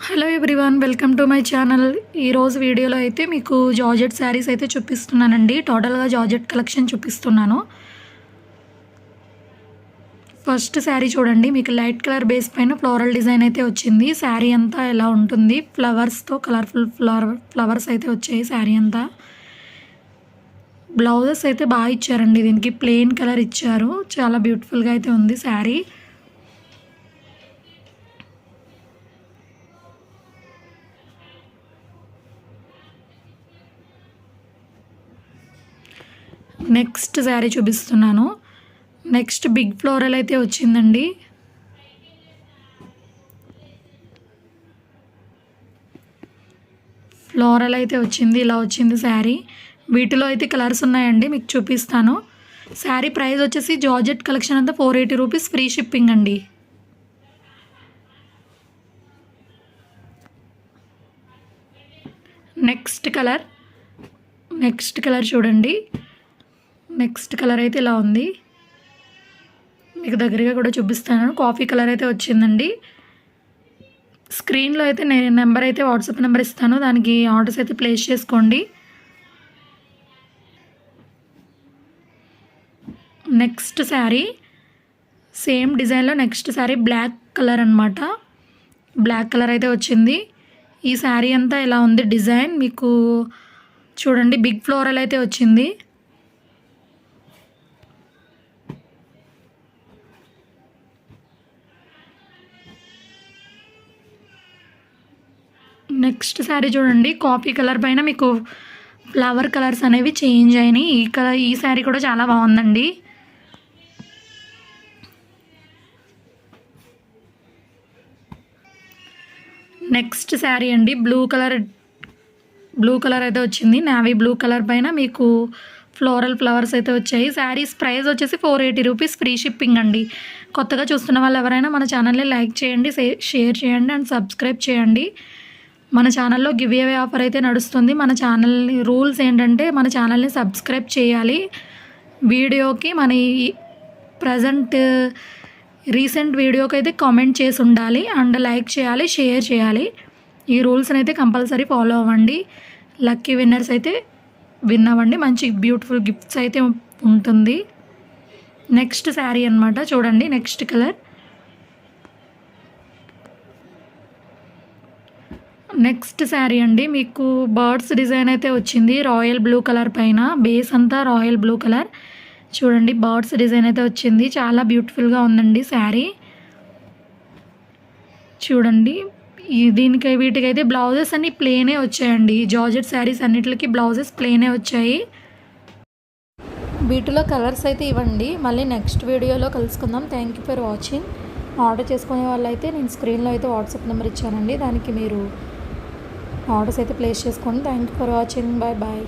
Hello everyone, welcome to my channel. ఈరోజు వీడియోలో అయితే మీకు జార్జెట్ శారీస్ అయితే చూపిస్తున్నానండి. టోటల్గా జార్జెట్ కలెక్షన్ చూపిస్తున్నాను. ఫస్ట్ శారీ చూడండి, మీకు లైట్ కలర్ బేస్ పైన ఫ్లోరల్ డిజైన్ అయితే వచ్చింది. శారీ అంతా ఎలా ఉంటుంది, ఫ్లవర్స్తో కలర్ఫుల్ ఫ్లవర్స్ అయితే వచ్చాయి. శారీ అంతా బ్లౌజెస్ అయితే బాగా ఇచ్చారండి. దీనికి ప్లెయిన్ కలర్ ఇచ్చారు, చాలా బ్యూటిఫుల్గా అయితే ఉంది శారీ. నెక్స్ట్ శారీ చూపిస్తున్నాను. నెక్స్ట్ బిగ్ ఫ్లోరల్ అయితే వచ్చిందండి. ఫ్లోరల్ అయితే వచ్చింది, ఇలా వచ్చింది శారీ. వీటిలో అయితే కలర్స్ ఉన్నాయండి, మీకు చూపిస్తాను. శారీ ప్రైస్ వచ్చేసి జార్జెట్ కలెక్షన్ అంతా 480 రూపీస్, ఫ్రీ షిప్పింగ్ అండి. నెక్స్ట్ కలర్ చూడండి. నెక్స్ట్ కలర్ అయితే ఇలా ఉంది, మీకు దగ్గరగా కూడా చూపిస్తాను. కాఫీ కలర్ అయితే వచ్చిందండి. స్క్రీన్లో అయితే నేను నెంబర్ అయితే వాట్సాప్ నెంబర్ ఇస్తాను, దానికి ఆర్డర్స్ అయితే ప్లేస్ చేసుకోండి. నెక్స్ట్ శారీ సేమ్ డిజైన్లో నెక్స్ట్ శారీ బ్లాక్ కలర్ అనమాట. బ్లాక్ కలర్ అయితే వచ్చింది. ఈ శారీ అంతా ఇలా ఉంది డిజైన్, మీకు చూడండి బిగ్ ఫ్లోరల్ అయితే వచ్చింది. నెక్స్ట్ శారీ చూడండి, కాఫీ కలర్ పైన మీకు ఫ్లవర్ కలర్స్ అనేవి చేంజ్ అయినాయి. ఈ శారీ కూడా చాలా బాగుందండి. నెక్స్ట్ శారీ అండి, బ్లూ కలర్ అయితే వచ్చింది. నేవీ బ్లూ కలర్ పైన మీకు ఫ్లవర్స్ అయితే వచ్చాయి. శారీస్ ప్రైస్ వచ్చేసి 480 రూపీస్, ఫ్రీ షిప్పింగ్ అండి. కొత్తగా చూస్తున్న వాళ్ళు ఎవరైనా మన ఛానల్ని లైక్ చేయండి, షేర్ చేయండి అండ్ సబ్స్క్రైబ్ చేయండి. మన ఛానల్లో గివ్ అవే ఆఫర్ అయితే నడుస్తుంది. మన ఛానల్ని రూల్స్ ఏంటంటే మన ఛానల్ని సబ్స్క్రైబ్ చేయాలి, వీడియోకి మన ప్రజెంట్ రీసెంట్ వీడియోకి అయితే కామెంట్ చేసి ఉండాలి అండ్ లైక్ చేయాలి, షేర్ చేయాలి. ఈ రూల్స్ని అయితే కంపల్సరీ ఫాలో అవ్వండి. లక్కీ విన్నర్స్ అయితే విన్ అవ్వండి, మంచి బ్యూటిఫుల్ గిఫ్ట్స్ అయితే ఉంటుంది. నెక్స్ట్ శారీ అనమాట చూడండి. నెక్స్ట్ కలర్ నెక్స్ట్ శారీ అండి, మీకు బర్డ్స్ డిజైన్ అయితే వచ్చింది. రాయల్ బ్లూ కలర్ పైన బేస్ అంతా రాయల్ బ్లూ కలర్. చూడండి బర్డ్స్ డిజైన్ అయితే వచ్చింది, చాలా బ్యూటిఫుల్గా ఉందండి శారీ. చూడండి వీటికైతే బ్లౌజెస్ అన్ని ప్లేనే వచ్చాయండి. జార్జెట్ శారీస్ అన్నిటికి బ్లౌజెస్ ప్లేనే వచ్చాయి. వీటిలో కలర్స్ అయితే ఇవ్వండి. మళ్ళీ నెక్స్ట్ వీడియోలో కలుసుకుందాం. Thank you for watching. Order చేసుకునే వాళ్ళైతే నేను స్క్రీన్లో అయితే వాట్సాప్ నెంబర్ ఇచ్చానండి, దానికి మీరు ఆర్డర్స్ అయితే ప్లేస్ చేసుకోండి. Thank you for watching. Bye bye.